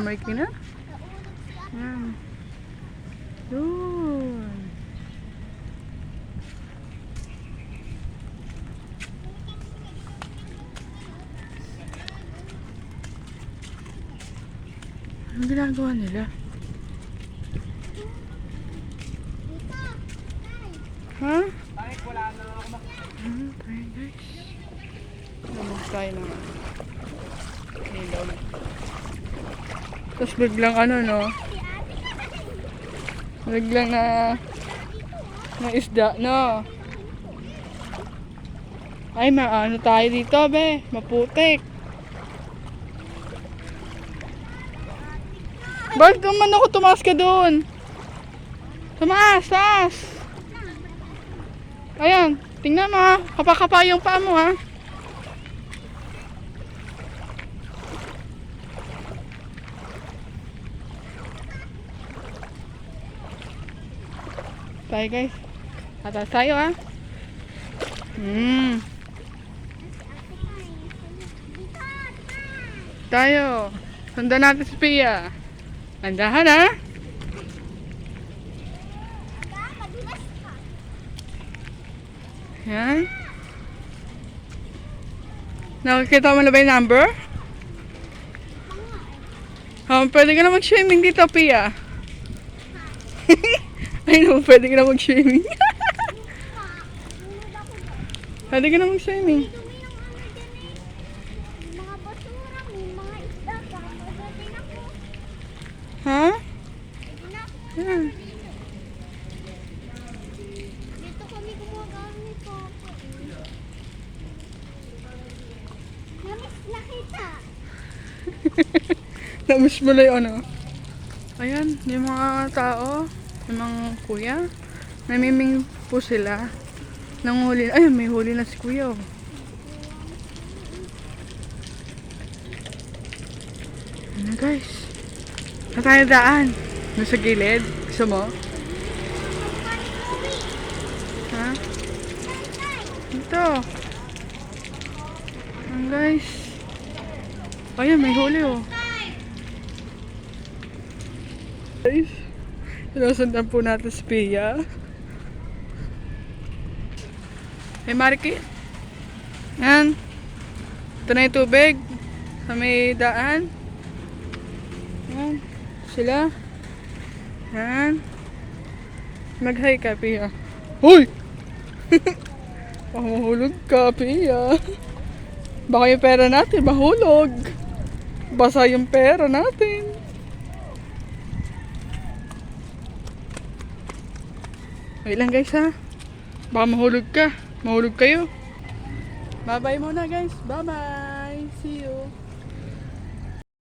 Marky na. Yan. Yun. Anong ginagawa nila? Ha? Tayo guys. Lumog tayo ng ilaw. Tapos biglang ano no? Biglang na isda no? Ay maano tayo dito be? Maputik. Bakit naman ako tumaas ka doon? Tumaas, taas! Ayan, tingnan mo ha. Kapakapa yung paa mo ha. Tayo guys. Atas tayo ha. Tayo. Sundan natin si Pia. Andahan ha. Yan. Nakikita mo na ba yung number? Pwede ka na mag-swimming dito, Pia. Ay no, pwede ka na mag-swimming. Pwede ka na mag-swimming. Ha? Yan. Dito kami gumagamit po. Namis nakita. Namiss mo na yung ano. Ayan, yung mga tao, yung mga kuya, namiming po sila. Nanghuli. Ayun, may huli na si kuya. Oh. Ano guys? Saan tayo daan? Doon sa gilid? Gusto mo? Ha? Ito. Ayan guys. Ayun, may huli oh. Guys, sinusundan po natin si Pia. Hey Marky. Yan. Ito na yung tubig. Sa may daan. Yan. Sila. Yan. Mag-hi ka, Pia. Hoy! Mahulog ka, Pia. Baka yung pera natin mahulog. Basa yung pera natin. Wait lang guys ha. Baka mahulog ka. Mahulog kayo. Bye bye muna guys. Bye bye. See you.